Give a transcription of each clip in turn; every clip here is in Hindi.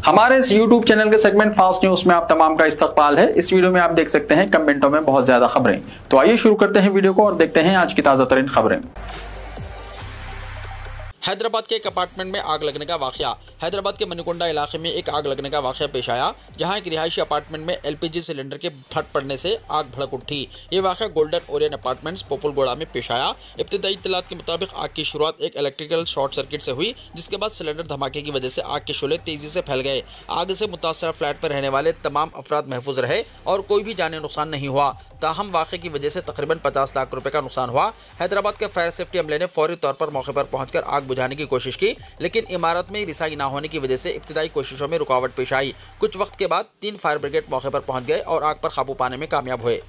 हमारे इस YouTube चैनल के सेगमेंट फास्ट न्यूज में आप तमाम का इस्तकबाल है। इस वीडियो में आप देख सकते हैं कमेंटों में बहुत ज्यादा खबरें। तो आइए शुरू करते हैं वीडियो को और देखते हैं आज की ताजा तरीन खबरें। हैदराबाद के एक अपार्टमेंट में आग लगने का वाकया। हैदराबाद के मनीकोंडा इलाके में एक आग लगने का वाकया पेश आया, जहां एक रिहायशी अपार्टमेंट में एलपीजी सिलेंडर के फट पड़ने से आग भड़क उठी। ये वाकया गोल्डन ओरियन अपार्टमेंट्स पोपुलगोड़ा में पेश आया। इब्तिदाई इत्तलात के मुताबिक आग की शुरुआत एक इलेक्ट्रिकल शॉर्ट सर्किट से हुई, जिसके बाद सिलेंडर धमाके की वजह से आग के शोले तेजी से फैल गए। आग से मुतासरा फ्लैट में रहने वाले तमाम अफराद महफूज रहे और कोई भी जानी नुकसान नहीं हुआ। ताहम वाक़े की वजह से तकरीबन 50 लाख रुपए का नुकसान हुआ। हैदराबाद के फायर सेफ्टी अमले ने फौरी तौर पर मौके पर पहुंचकर आग बुझाने की कोशिश की, लेकिन इमारत में रिसाई न होने की वजह से इब्तिदाई कोशिशों में रुकावट पेश आई। कुछ वक्त के बाद 3 फायर ब्रिगेड मौके पर पहुंच गए और आग पर काबू पाने में कामयाब हुए।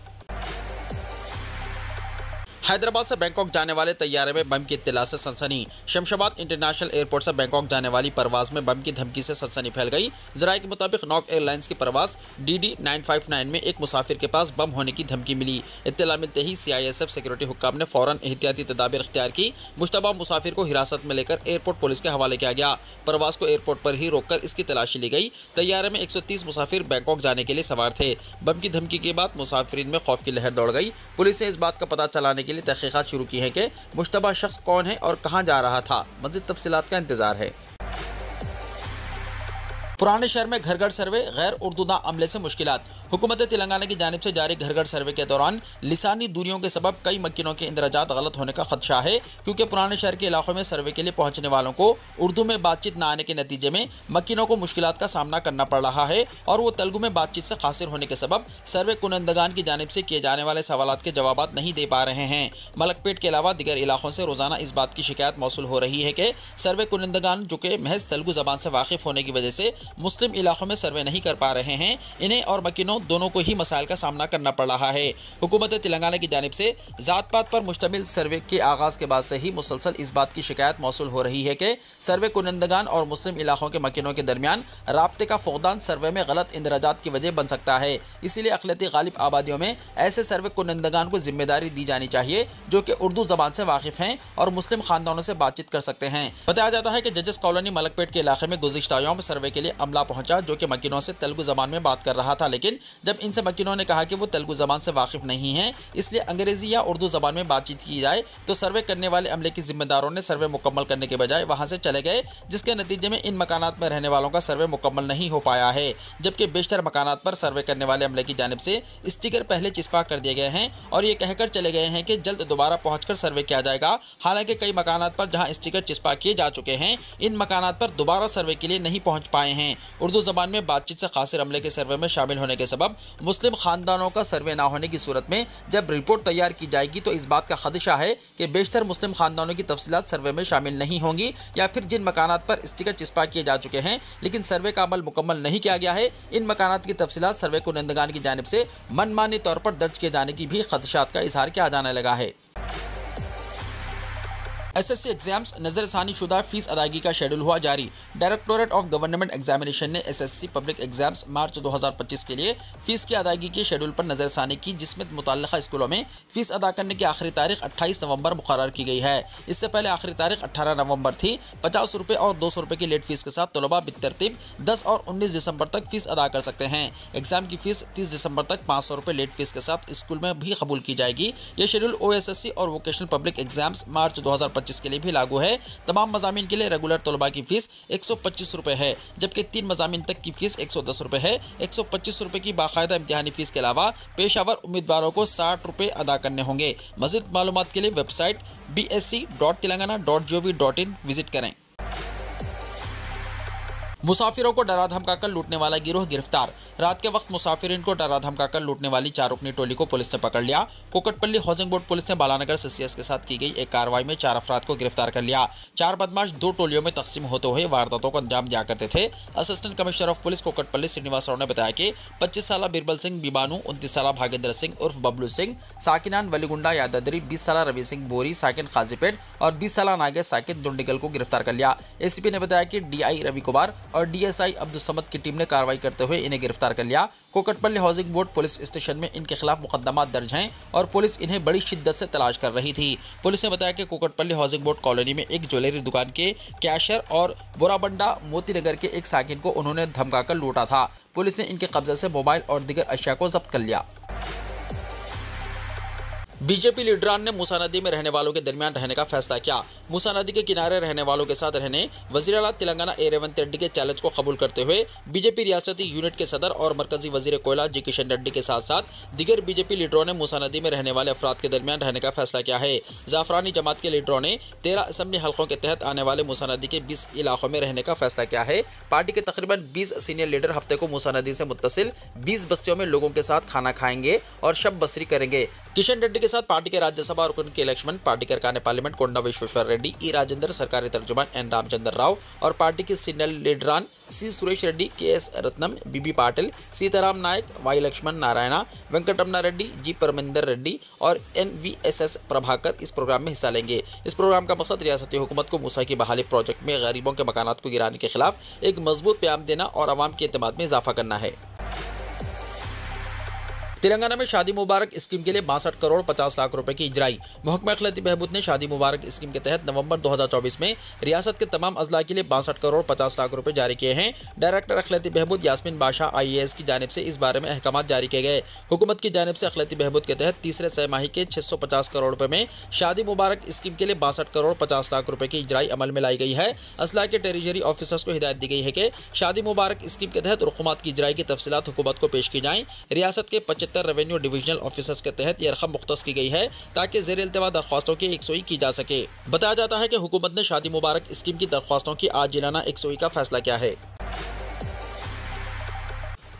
हैदराबाद से बैंकॉक जाने वाले तैयारे में बम की इत्तला से सनसनी। शमशाबाद इंटरनेशनल एयरपोर्ट से बैंकॉक जाने वाली परवाज में बम की धमकी से सनसनी फैल गई। ज़राए के मुताबिक नॉक एयरलाइंस की परवाज DD 959 में एक मुसाफिर के पास बम होने की धमकी मिली। इत्तला मिलते ही CISF सिक्योरिटी हुक्काम ने फौरन एहतियाती तदाबीर इख्तियार की। मुश्तबा मुसाफिर को हिरासत में लेकर एयरपोर्ट पुलिस के हवाले किया गया। परवाज को एयरपोर्ट पर ही रोककर इसकी तलाशी ली गई। तैयारे में 130 मुसाफिर बैंकॉक जाने के लिए सवार थे। बम की धमकी के बाद मुसाफिरीन में खौफ की लहर दौड़ गई। पुलिस ने इस बात का पता चलाने के लिए तहकीकात शुरू की है कि मुश्तबा शख्स कौन है और कहां जा रहा था। मज़ीद तफसीलात का इंतजार है। पुराने शहर में घर घर सर्वे, गैर उर्दूदा अमले से मुश्किलात। हुकूमत तेलंगाना की जानिब से जारी घर घर सर्वे के दौरान लिसानी दूरियों के सबब कई मक्किनों के इंदराजात गलत होने का खदशा है, क्योंकि पुराने शहर के इलाकों में सर्वे के लिए पहुंचने वालों को उर्दू में बातचीत न आने के नतीजे में मक्किनों को मुश्किलात का सामना करना पड़ रहा है और वो तेलुगु में बातचीत से कासिर होने के सबब सर्वे कुनंदगान की जानिब से किए जाने वाले सवालात के जवाब नहीं दे पा रहे हैं। मलकपेट के अलावा दिगर इलाकों से रोजाना इस बात की शिकायत मौसूल हो रही है कि सर्वे कुनंदगान जो कि महज तेलुगु जबान से वाकिफ होने की वजह से मुस्लिम इलाकों में सर्वे नहीं कर पा रहे हैं। इन्हें और मक्किनों दोनों को ही मसाइल का सामना करना पड़ रहा है। हुकूमत तेलंगाना की जानिब से जात पात पर मुश्तमिल सर्वे के आगाज के बाद से ही मुसलसल इस बात की शिकायत मौसूल हो रही है कि सर्वे कुनंदगान और मुस्लिम इलाकों के मक्किनों के दरमियान राब्ते का फुकदान सर्वे में गलत इंदराजात की वजह बन सकता है। इसीलिए अक़लियती गालिब आबादियों में ऐसे सर्वे कुनंदगान को जिम्मेदारी दी जानी चाहिए जो कि उर्दू जबान से वाकिफ हैं और मुस्लिम खानदानों से बातचीत कर सकते हैं। बताया जाता है कि जजेस कॉलोनी मलकपेट के इलाके में गुज़िश्ता यौम सर्वे के लिए अमला पहुंचा, जो कि मक्किनों से तेलुगु जबान में बात कर रहा था, लेकिन जब इनसे मक्किनों ने कहा कि वो तेलुगु जबान से वाकिफ नहीं है, इसलिए अंग्रेजी या उर्दू जबान में बातचीत की जाए, तो सर्वे करने वाले अमले के जिम्मेदारों ने सर्वे मुकम्मल करने के बजाय वहां से चले गए, जिसके नतीजे में इन मकानात में रहने वालों का सर्वे मुकम्मल नहीं हो पाया है। जबकि बेशतर मकानात पर सर्वे करने वाले अमले की जानिब से स्टिकर पहले चिपका कर दिए गए हैं और ये कहकर चले गए हैं कि जल्द दोबारा पहुंचकर सर्वे किया जाएगा। हालांकि कई मकानात पर जहां स्टिकर चिपका किए जा चुके हैं, इन मकानात पर दोबारा सर्वे के लिए नहीं पहुंच पाए हैं। उर्दू जबान में बातचीत से खासिर अमले के सर्वे में शामिल होने के सबब मुस्लिम खानदानों का सर्वे ना होने की सूरत में जब रिपोर्ट तैयार की जाएगी तो इस बात का खदशा है कि बेशतर मुस्लिम खानदानों की तफसीलात सर्वे में शामिल नहीं होंगी, या फिर जिन मकानात पर स्टिकर चिपका किए जा चुके हैं लेकिन सर्वे का अमल मुकम्मल नहीं किया गया है, इन मकानात की तफसीलात सर्वे कुनंदगान की जानिब से मनमानी तौर पर दर्ज किए जाने की भी खदशात का इजहार किया जाने लगा है। SSC एग्जाम्स नजरसानी शुदा फीस अदायगी का शेड्यूल हुआ जारी। डायरेक्टोरेट ऑफ गवर्नमेंट एग्जामिनेशन ने SSC पब्लिक एग्जाम्स मार्च 2025 के लिए फीस की अदायगी के शेड्यूल पर नजरसानी की, जिसमें मुतल्लिका स्कूलों में फीस अदा करने की आखिरी तारीख 28 नवंबर मुकर्रर की गई है। इससे पहले आखिरी तारीख 18 नवंबर थी। 50 रुपये और 200 रुपये की लेट फीस के साथ तलबा बितरतीब 10 और 19 दिसंबर तक फीस अदा कर सकते हैं। एग्जाम की फीस 30 दिसंबर तक 500 रुपये लेट फीस के साथ स्कूल में भी कबूल की जाएगी। यह शेड्यूल OSSC और वोकेशनल पब्लिक एग्जाम्स मार्च 2025 के लिए भी लागू है। तमाम मज़ामीन के लिए रेगुलर तलबा की फीस 125 रुपये है, जबकि 3 मज़ामीन तक की फीस 110 रुपये है। 125 रुपये की बाकायदा इम्तिहानी फीस के अलावा पेशावर उम्मीदवारों को 60 रुपये अदा करने होंगे। मज़ीद मालूमात के लिए वेबसाइट bsc.telangana.gov.in विजिट करें। मुसाफिरों को डरा धमकाकर लूटने वाला गिरोह गिरफ्तार। रात के वक्त मुसाफिरीन को डरा धमकाकर लूटने वाली 4 रुकनी टोली को पुलिस ने पकड़ लिया। कोकटपल्ली हाउसिंग बोर्ड पुलिस ने बालानगर CCS के साथ की गई एक कार्रवाई में 4 अफराद को गिरफ्तार कर लिया। 4 बदमाश 2 टोलियों में तकसीम होते हुए वारदातों को अंजाम दिया करते थे। Assistant commissioner of police Kukatpally Srinivas Rao ने बताया कि 25 साल बिरबल सिंह बीबानू, 29 साल भागेंद्र सिंह उर्फ बबलू सिंह, साकिनान वलीगुंडा याददरी, 20 साल रवि सिंह बोरी साकिन खाजीपेट और 20 साल नागे साकिन दुंडिगल को गिरफ्तार कर लिया। ACP ने बताया कि DI रवि कुमार और DSI अब्दुल समद की टीम ने कार्रवाई करते हुए इन्हें गिरफ्तार कर लिया। Kukatpally housing board police station में इनके खिलाफ मुकदमा दर्ज हैं और पुलिस इन्हें बड़ी शिद्दत से तलाश कर रही थी। पुलिस ने बताया कि कोकटपल्ली हाउसिंग बोर्ड कॉलोनी में एक ज्वेलरी दुकान के कैशियर और बोराबंडा मोतीनगर के एक साकिन को उन्होंने धमकाकर लूटा था। पुलिस ने इनके कब्जे से मोबाइल और दीगर अशिया को जब्त कर लिया। बीजेपी लीडरान ने मूसा नदी में रहने वालों के दरमियान रहने का फैसला किया। मूसा नदी के किनारे रहने वालों के साथ रहने वज़ीर आला तेलंगाना ए रेवंत रेड्डी के चैलेंज को कबूल करते हुए बीजेपी रियासती यूनिट के सदर और मरकजी वजीर कोयला जी किशन रेड्डी के साथ साथ दीगर बीजेपी लीडरों ने मूसा नदी में रहने वाले अफराद के दरमियान रहने का फैसला किया है। जाफरानी जमात के लीडरों ने 13 असम्बली हल्कों के तहत आने वाले मूसा नदी के 20 इलाकों में रहने का फैसला किया है। पार्टी के तकरीबन 20 सीनियर लीडर हफ्ते को मूसा नदी से मुत्तसिल 20 बस्तियों में लोगों के साथ खाना खाएंगे और शब बसरी करेंगे। किशन रेड्डी के साथ पार्टी के राज्यसभा रुकन के इलेक्शन पार्टी के अरकान पार्लियामेंट कोंडा विश्वेश्वर रेड्डी, ई राजेंद्र, सरकारी तर्जुमान एन रामचंद्र राव और पार्टी के सीनियर लीडरान सी सुरेश रेड्डी, KS रत्नम, बीबी पाटिल, सीताराम नायक, वाई लक्ष्मण नारायणा, वेंकटरमणा रेड्डी, जी परमिंदर रेड्डी और NVSS प्रभाकर इस प्रोग्राम में हिस्सा लेंगे। इस प्रोग्राम का मकसद रियासती हुकूमत को मूसा की बहाली प्रोजेक्ट में गरीबों के मकानात को गिराने के खिलाफ एक मजबूत प्याम देना और आवाम के एतमाद में इजाफा करना है। तेलंगाना में शादी मुबारक स्कीम के लिए 62 करोड़ 50 लाख रुपए की इजराई। महकमा अखिलती बहबूद ने शादी मुबारक स्कीम के तहत नवंबर 2024 में रियासत के तमाम अजला के लिए 62 करोड़ 50 लाख रुपए जारी किए हैं। डायरेक्टर अखिलती बहबूद यास्मीन बादशाह IAS की जानिब से इस बारे में अहकाम जारी किए गए। हुकूमत की जानिब से अखिलती बहबूद के तहत तीसरे सहमाही के 650 करोड़ रुपए में शादी मुबारक स्कीम के लिए 62 करोड़ 50 लाख रुपए की इजराई अमल में लाई गई है। अजला के टेरिटरी ऑफिसर्स को हिदायत दी गई है कि शादी मुबारक स्कीम के तहत रुकूमात की इजराई की तफसीलात हुकूमत को पेश की जाएँ। रियासत के 75 रेवेन्यू डिवीजनल ऑफिसर्स के तहत यह रकम मुख्तस की गई है ताकि ज़ेर इल्तवा दरख्वास्तों की एकसोई की जा सके। बताया जाता है कि हुकूमत ने शादी मुबारक स्कीम की दरख्वास्तों की आजिलाना एकसोई का फैसला किया है।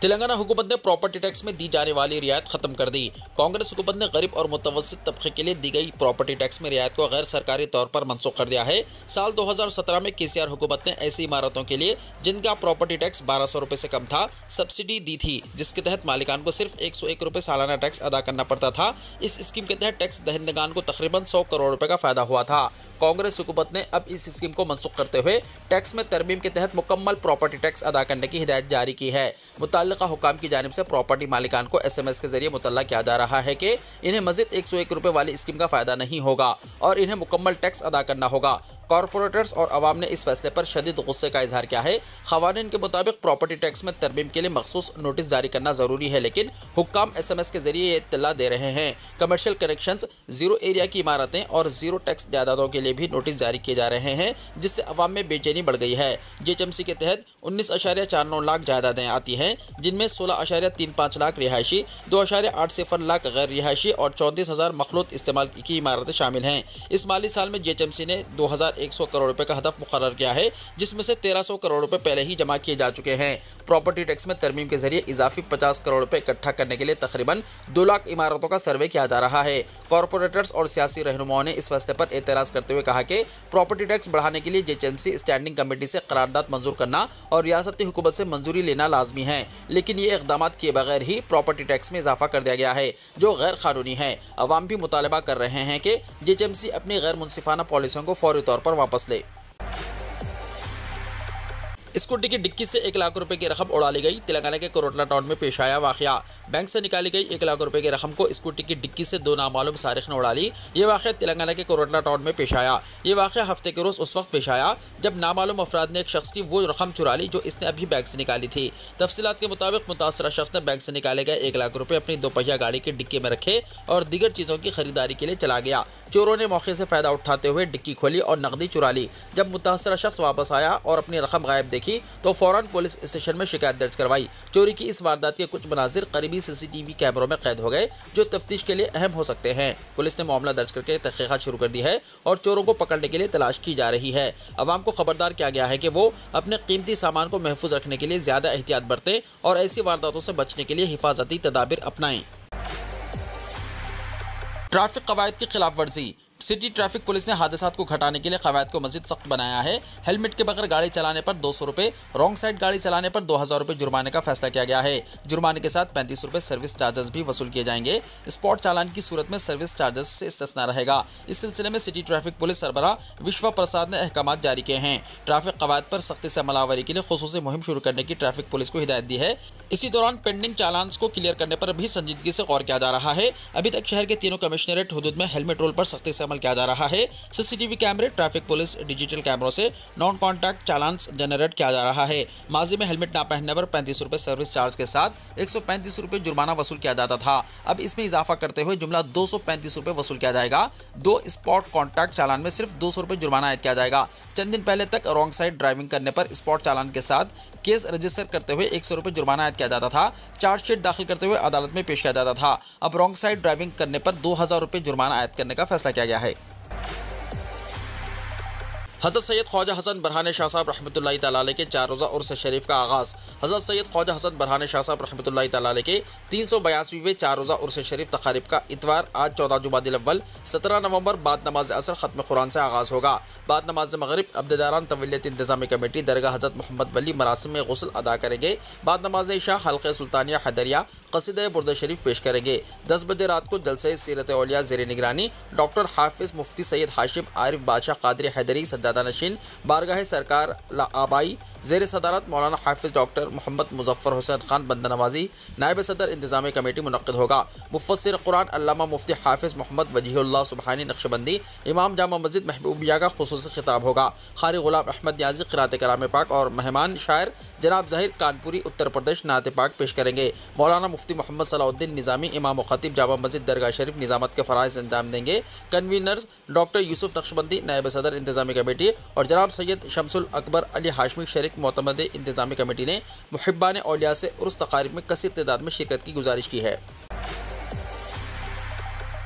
तेलंगाना हुकूमत ने प्रॉपर्टी टैक्स में दी जाने वाली रियायत खत्म कर दी। कांग्रेस हुकूमत ने गरीब और मुतवस्सित तबके के लिए दी गई प्रॉपर्टी टैक्स में रियायत को गैर सरकारी तौर पर मनसूख कर दिया है। साल 2017 में KCR हुकूमत ने ऐसी इमारतों के लिए जिनका प्रॉपर्टी टैक्स 1200 रुपये से कम था सब्सिडी दी थी, जिसके तहत मालिकान को सिर्फ 101 रुपये सालाना टैक्स अदा करना पड़ता था। इस स्कीम के तहत टैक्स दहिंदगान को तकरीबन 100 करोड़ रुपये का फायदा हुआ था। कांग्रेस हुकूमत ने अब इस स्कीम को मनसूख करते हुए टैक्स में तरमीम के तहत मुकम्मल प्रॉपर्टी टैक्स अदा करने की हिदायत जारी की है। मुतल्लिका हुकाम की जानिब से प्रॉपर्टी मालिकान को SMS के जरिए मुतल्ला किया जा रहा है कि इन्हें मजीद 101 रुपये वाली स्कीम का फायदा नहीं होगा और इन्हें मुकम्मल टैक्स अदा करना होगा। कॉरपोरेटर्स और अवाम ने इस फैसले पर शदीद गुस्से का इजहार किया है। ख़वानीन के मुताबिक प्रॉपर्टी टैक्स में तरमीम के लिए मखसूस नोटिस जारी करना ज़रूरी है, लेकिन हुक्काम SMS के जरिए ये इत्तला दे रहे हैं। कमर्शियल कनेक्शंस, जीरो एरिया की इमारतें और जीरो टैक्स जायदादों के लिए भी नोटिस जारी किए जा रहे हैं, जिससे अवाम में बेचैनी बढ़ गई है। GHMC के तहत 19.49 लाख जायदादें आती हैं, जिनमें 16.35 लाख रिहायशी, 2.80 लाख गैर रिहायशी और 34,000 मखलूत इस्तेमाल की इमारतें शामिल हैं। इस माली साल में GHMC ने 2100 करोड़ रुपए का हदफ मुकर्रर किया है, जिसमें से 1300 करोड़ रुपए पहले ही जमा किए जा चुके हैं। प्रॉपर्टी टैक्स में तरमीम के जरिए इजाफी 50 करोड़ रुपए इकट्ठा करने के लिए तकरीबन 2 लाख इमारतों का सर्वे किया जा रहा है। कॉरपोरेटर्स और सियासी रहनुमाओं ने इस फैसले पर एतराज करते हुए कहा कि प्रॉपर्टी टैक्स बढ़ाने के लिए GHMC स्टैंडिंग कमेटी से करारदाद मंजूर करना और रियासती हुकूमत से मंजूरी लेना लाजमी है, लेकिन ये इकदाम किए बगैर ही प्रॉपर्टी टैक्स में इजाफा कर दिया गया है, जो गैर कानूनी है। अवाम भी मुतालबा कर रहे हैं कि GHMC अपनी गैर मुनसिफाना पॉलिसियों को फौरी तौर पर वापस ले। स्कूटी की डिक्की से 1 लाख रुपए की रकम उड़ा ली गई। तेलंगाना के कोरोटला टाउन में पेश आया वाकया। बैंक से निकाली गई 1 लाख रुपए की रकम को स्कूटी की डिक्की से 2 नामालूम सारिक ने उड़ा ली। ये वाकया तेलंगाना के कोरोटला टाउन में पेश आया। ये वाकया हफ्ते के रोज उस वक्त पेश आया जब नामालूम अफराद ने एक शख्स की वो रकम चुरा ली जो इसने अभी बैंक से निकाली थी। तफसीलात के मुताबिक मुतासरा शख्स ने बैंक से निकाले गए 1 लाख रुपए अपनी 2 पहिया गाड़ी की डिक्की में रखे और दीगर चीज़ों की खरीदारी के लिए चला गया। चोरों ने मौके से फ़ायदा उठाते हुए डिक्की खोली और नकदी चुरा ली। जब मुतासरा शख्स वापस आया और अपनी रकम गायब देखी तो फौरन पुलिस स्टेशन में शिकायत दर्ज करवाई। चोरी की इस वारदात के कुछ मनाजिर करीबी CCTV कैमरों में कैद हो गए, जो तफ्तीश के लिए अहम हो सकते हैं। पुलिस ने मामला दर्ज करके तहकीकात शुरू कर दी है और चोरों को पकड़ने के लिए तलाश की जा रही है। अवाम को खबरदार किया गया है कि वो अपने कीमती सामान को महफूज रखने के लिए ज़्यादा एहतियात बरतें और ऐसी वारदातों से बचने के लिए हिफाजती तदाबीर अपनाएं। ट्रैफिक कवायद की खिलाफ वर्जी। सिटी ट्रैफिक पुलिस ने हादसात को घटाने के लिए कवायद को मजीद सख्त बनाया है। हेलमेट के बगैर गाड़ी चलाने पर 200 रुपये, रॉन्ग साइड गाड़ी चलाने पर 2000 रुपये जुर्माने का फैसला किया गया है। जुर्माने के साथ 35 रुपये सर्विस चार्जेस भी वसूल किए जाएंगे। स्पॉट चालान की सूरत में सर्विस चार्जेस से इस्तिस्ना रहेगा। इस सिलसिले में सिटी ट्रैफिक पुलिस सरबराह विश्वा प्रसाद ने अहकाम जारी किए हैं। ट्रैफिक कवायद पर सख्ती से अमलावरी के लिए खुसूसी मुहिम शुरू करने की ट्रैफिक पुलिस को हिदायत दी है। इसी दौरान पेंडिंग चालान को क्लियर करने पर भी संजीदगी से गौर किया जा रहा है। अभी तक शहर के तीनों कमिश्नरेट हुदूद में हेलमेट रूल पर सख्ती से अमल किया जा रहा है। सीसीटीवी कैमरे, ट्रैफिक पुलिस डिजिटल कैमरों से नॉन कॉन्टैक्ट चालान जनरेट किया जा रहा है। माजी में हेलमेट ना पहनने पर 35 रुपये सर्विस चार्ज के साथ 135 रुपये जुर्माना वसूल किया जाता था। अब इसमें इजाफा करते हुए जुमला 235 रुपये वसूल किया जाएगा। 2 स्पॉट कॉन्टैक्ट चालान में सिर्फ 200 रुपये जुर्माना आयद किया जाएगा। चंद दिन पहले तक रॉन्ग साइड ड्राइविंग करने पर स्पॉट चालान के साथ केस रजिस्टर करते हुए 100 रुपये जुर्माना आयद किया जाता था। चार्जशीट दाखिल करते हुए अदालत में पेश किया जाता था। अब रॉन्ग साइड ड्राइविंग करने पर 2000 रुपये जुर्माना आयद करने का फैसला किया गया है। हज़रत सैयद ख्वाजा हसन बरहाने शाह साहब रहमतुल्लाहि तआला अलैह के 4 रोज़ा उर्स शरीफ का आगाज़। हज़रत सैयद ख्वाजा हसन बरहाने शाह साहब रहमतुल्लाहि तआला अलैह के 382वें 4 रोज़ा उर्स शरीफ तक़रीब का इतवार आज 14 जुमादिल अव्वल 17 नवंबर बाद नमाज असर ख़त्म कुरान से आगाज़ होगा। बाद नमाज मगरिब अब्देदारान तवलियत इंतज़ामी कमेटी दरगाह हज़रत मोहम्मद वली मरासिम में गुस्ल अदा करेंगे। बाद नमाज इशा हल्क़े सुल्तानिया हैदरिया क़सीदा बुर्द शरीफ पेश करेंगे। 10 बजे रात को जलसे सीरत औलिया ज़ेर निगरानी डॉक्टर हाफिज़ मुफ्ती सैयद हाशिम आरिफ बादशाह कादरी हैदरी सज्जादा नशीन बारगाह सरकार आबाई ज़ेर सदारत मौलाना हाफिज़ डॉक्टर मोहम्मद मुजफ्फर हुसैन खान बंदा नवाजी नायब सदर इंतज़ामी कमेटी मुनक़्क़िद होगा। मुफ़स्सिर कुरान अल्लामा मुफ्ती हाफिज़ मोहम्मद वजीहुल्लाह सुबहानी नक्शबंदी इमाम जामा मस्जिद महबूबिया का खुसूसी खिताब होगा। क़ारी ग़ुलाम अहमद न्याज़ी क़िरात कलाम पाक और मेहमान शायर जनाब ज़हीर कानपुरी उत्तर प्रदेश नात पाक पेश करेंगे। मौलाना मुफ्ती मोहम्मद सलाउद्दीन निज़ामी इमाम व ख़तीब जामा मस्जिद दरगाह शरीफ निज़ामत के फ़राइज़ अंजाम देंगे। कन्वीनर्स डॉक्टर यूसुफ नक्शबंदी नायब सदर इंतज़ामी कमेटी और जनाब सैयद शमसुल अकबर अली हाशमी शरीक मोतमद इंतज़ामी कमेटी ने मुहिब्बान औलिया से उर्स तक़ारीब में कसीर तादाद में शिरकत की गुजारिश की है।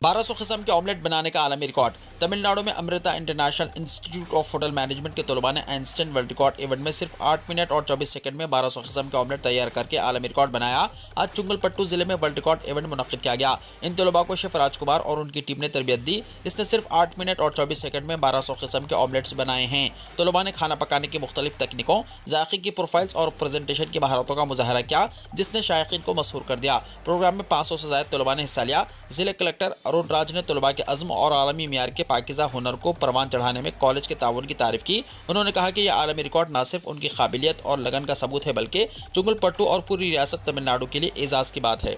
1200 किस्म के ऑमलेट बनाने का आलमी रिकॉर्ड। तमिलनाडु में Amrita international institute of hotel management के तलबा ने आइंस्टाइन वर्ल्ड रिकॉर्ड इवेंट में सिर्फ 8 मिनट और 24 सेकंड में 1200 किस्म के ऑमलेट तैयार करके आलमी रिकॉर्ड बनाया। आज चुंगलपट्टू जिले में वर्ल्ड रिकॉर्ड इवेंट मुनक़्क़िद किया गया। इन तलबा को शेफ राजकुमार और उनकी टीम ने तरबियत दी। इसने सिर्फ 8 मिनट और 24 सेकंड में 1200 किस्म के ऑमलेट्स बनाए हैं। तलबा ने खाना पकाने की मुख्तलिफ तकनीकों, जायक़े की प्रोफाइल्स और प्रेजेंटेशन की महारतों का मुज़ाहरा किया, जिसने शायकीन को मसहूर कर दिया। प्रोग्राम में 500 से ज़ायद तलबा ने हिस्सा लिया। ज़िला कलेक्टर अरुण राज ने तलबा के अज़्म और आलमी मियार के पाकीज़ा हुनर को परवान चढ़ाने में कॉलेज के ताउन की तारीफ की। उन्होंने कहा कि यह आलमी रिकॉर्ड न सिर्फ उनकी काबिलियत और लगन का सबूत है बल्कि चुंगलपट्टू और पूरी रियासत तमिलनाडु के लिए एजाज़ की बात है।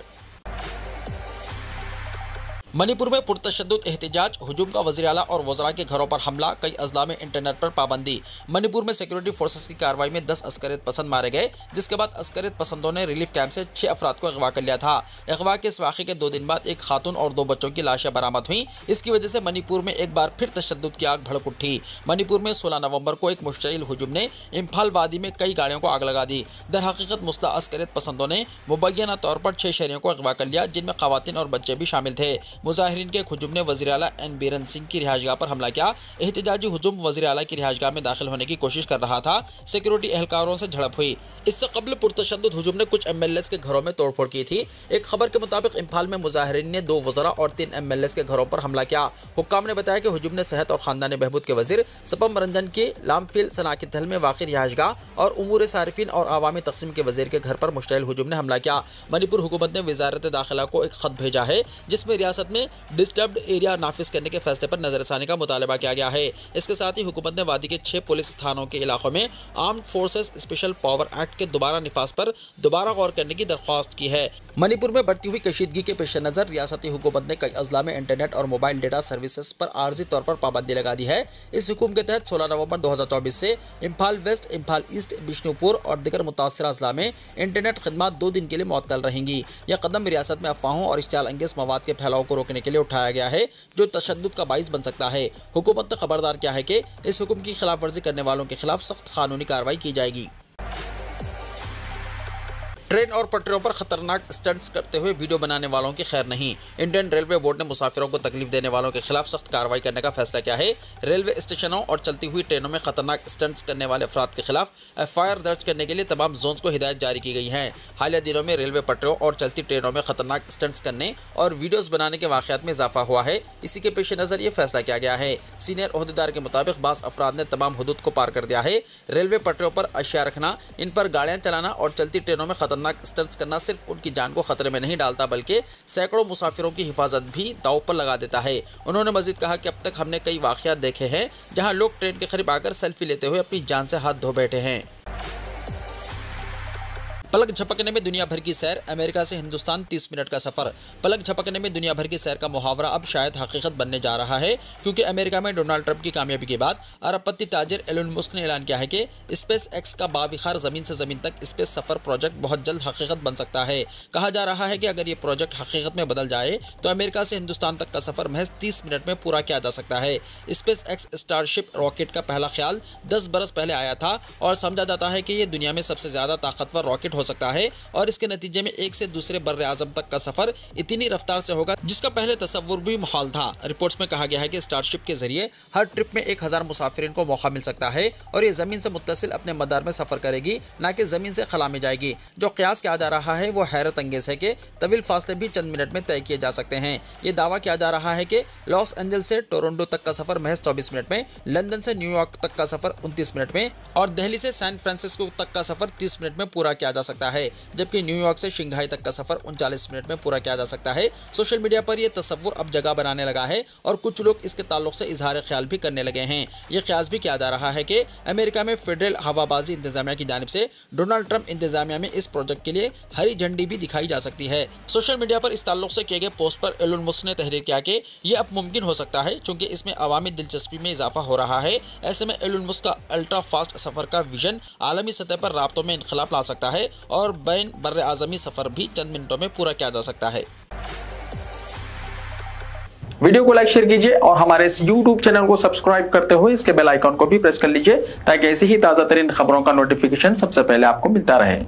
मणिपुर में पुरतशद्दुद एहतिजाज, हुजूम का वज़ीर आला और वज़रा के घरों पर हमला, कई अजला में इंटरनेट पर पाबंदी। मणिपुर में सिक्योरिटी फोर्सेस की कार्रवाई में 10 अस्करियत पसंद मारे गए, जिसके बाद अस्करियत पसंदों ने रिलीफ कैंप से 6 अफराद को अगवा कर लिया था। अगवा के इस वाक़े के 2 दिन बाद एक खातून और 2 बच्चों की लाशें बरामद हुई। इसकी वजह से मणिपुर में एक बार फिर तशद्दुद की आग भड़क उठी। मणिपुर में 16 नवंबर को एक मुश्तइल हुजूम ने इम्फाल वादी में कई गाड़ियों को आग लगा दी। दरहकीकत मुस्लह अस्करियत पसंदों ने मुबैना तौर पर 6 शहरियों को अगवा कर लिया, जिनमें ख़वातीन और बच्चे भी शामिल थे। मुजाहिरीन के हुजूम ने वज़ीर आला एन बीरन सिंह की रिहाइशगाह पर हमला किया। एहतिजाजी हुजूम वज़ीर आला की रिहाइशगाह में दाखिल होने की कोशिश कर रहा था। सिक्योरिटी एहलकारों से झड़प हुई। इससे कबल पुरतशद्दुद हुजूम ने कुछ MLAs के घरों में तोड़फोड़ की थी। एक खबर के मुताबिक इम्फाल में मुजाहिरीन ने 2 वज़रा और 3 MLAs के घरों पर हमला किया। हुक्काम ने बताया कि हुजूम ने सेहत और ख़ानदानी बहबूद के वज़ीर सपम रंजन के लामफिल सनाकितल में वाक़ रिहाइशगाह और उमूर सारिफिन और आवामी तक़सीम के वज़ीर के घर पर मुश्तइल हुजूम ने हमला किया। मणिपुर हुकूमत ने वज़ारत दाखिला को एक ख़त भेजा है, जिसमें रियासत में डिस्टर्ब्ड एरिया नाफिज करने के फैसले पर नजरसानी का मुतालबा किया गया है। इसके साथ ही हुकूमत ने वादी के 6 पुलिस थानों के इलाकों में armed forces special power act के दोबारा निफाज पर दोबारा गौर करने की दरख्वास्त की है। मणिपुर में बढ़ती हुई कशीदगी के पेश नज़र रियासती हुकूमत ने कई अजला में इंटरनेट और मोबाइल डेटा सर्विसेज पर आर्जी तौर पर पाबंदी लगा दी है। इस हुक्म के तहत 16 नवंबर 2024 से इम्फाल वेस्ट, इम्फाल ईस्ट, बिष्णुपुर और दीगर मुतासरा अजला में इंटरनेट खदमात 2 दिन के लिए मुअत्तल रहेंगी। यह कदम रियासत में अफवाहों और इश्तियाल अंगेज मवाद के फैलाव को रोकने के लिए उठाया गया है, जो तशद्दुद का बाइस बन सकता है। हुकूमत ने खबरदार किया है कि इस हुक्म की खिलाफ वर्जी करने वालों के खिलाफ सख्त कानूनी कार्रवाई की जाएगी। ट्रेन और पटरियों पर खतरनाक स्टंट्स करते हुए वीडियो बनाने वालों की खैर नहीं। इंडियन रेलवे बोर्ड ने मुसाफिरों को तकलीफ देने वालों के खिलाफ सख्त कार्रवाई करने का फैसला किया है। रेलवे स्टेशनों और चलती हुई ट्रेनों में खतरनाक स्टंट्स करने वाले अफराद के खिलाफ एफआईआर दर्ज करने के लिए तमाम जोन्स को हिदायत जारी की गई है। हालिया दिनों में रेलवे पटरियों और चलती ट्रेनों में खतरनाक स्टंट्स करने और वीडियोज बनाने के वाकयात में इजाफा हुआ है। इसी के पेश नज़र ये फैसला किया गया है। सीनियर ओहदेदार के मुताबिक बास अफराद ने तमाम हुदूद को पार कर दिया है। रेलवे पटरियों पर अशिया रखना, इन पर गाड़ियां चलाना और चलती ट्रेनों में खतरनाक स्टंट्स करना सिर्फ उनकी जान को खतरे में नहीं डालता बल्कि सैकड़ों मुसाफिरों की हिफाजत भी दांव पर लगा देता है। उन्होंने मजीद कहा कि अब तक हमने कई वाकयात देखे हैं जहां लोग ट्रेन के करीब आकर सेल्फी लेते हुए अपनी जान से हाथ धो बैठे हैं। पलक झपकने में दुनिया भर की सैर, अमेरिका से हिंदुस्तान 30 मिनट का सफर। पलक झपकने में दुनिया भर की सैर का मुहावरा अब शायद हकीकत बनने जा रहा है, क्योंकि अमेरिका में डोनाल्ड ट्रंप की कामयाबी के बाद अरबपति ताजिर एलन मस्क ने ऐलान किया है कि स्पेस एक्स का बाविखार जमीन से जमीन तक स्पेस सफर प्रोजेक्ट बहुत जल्द हकीकत बन सकता है। कहा जा रहा है कि अगर ये प्रोजेक्ट हकीकत में बदल जाए तो अमेरिका से हिंदुस्तान तक का सफर महज 30 मिनट में पूरा किया जा सकता है। स्पेस एक्स स्टारशिप रॉकेट का पहला ख्याल 10 बरस पहले आया था और समझा जाता है कि ये दुनिया में सबसे ज्यादा ताकतवर रॉकेट हो सकता है और इसके नतीजे में एक से दूसरे बर्रे आजम तक का सफर इतनी रफ्तार से होगा जिसका पहले तसव्वुर भी मुहाल था। रिपोर्ट्स में कहा गया है कि स्टारशिप के जरिए हर ट्रिप में 1000 मुसाफिरीन को मौका मिल सकता है और ये जमीन से मुत्तसिल अपने मदार में सफर करेगी, न कि जमीन से खला में जाएगी। जो कयास किया जा रहा है वो हैरत अंगेज है कि तवील फासले भी चंद मिनट में तय किए जा सकते हैं। ये दावा किया जा रहा है कि लॉस एंजल्स से टोरंटो तक का सफर महज 24 मिनट में, लंदन से न्यूयॉर्क तक का सफर 29 मिनट में और दिल्ली से सैन फ्रांसिस्को तक का सफर 30 मिनट में पूरा किया जा सकता है, जबकि न्यूयॉर्क से शंघाई तक का सफर 39 मिनट में पूरा किया जा सकता है। सोशल मीडिया पर यह तस्वुर अब जगह बनाने लगा है और कुछ लोग इसके ताल्लुक से इजहार ख्याल भी करने लगे हैं। यह ख्याल भी किया जा रहा है कि अमेरिका में फेडरल हवाबाजी इंतजामिया की जानिब से डोनाल्ड ट्रंप इंतजामिया में इस प्रोजेक्ट के लिए हरी झंडी भी दिखाई जा सकती है। सोशल मीडिया पर इस ताल्लुक से किए गए पोस्ट पर एलन मस्क ने तहरीर किया कि यह अब मुमकिन हो सकता है क्योंकि इसमें अवामी दिलचस्पी में इजाफा हो रहा है। ऐसे में एलन मस्क का अल्ट्रा फास्ट सफर का विजन आलमी सतह पर राब्तों में इनकलाब ला सकता है और बैन बर्रे आज़मी सफर भी चंद मिनटों में पूरा किया जा सकता है। वीडियो को लाइक शेयर कीजिए और हमारे इस YouTube चैनल को सब्सक्राइब करते हुए इसके बेल आइकॉन को भी प्रेस कर लीजिए ताकि ऐसी ही ताजा तरीन खबरों का नोटिफिकेशन सबसे पहले आपको मिलता रहे।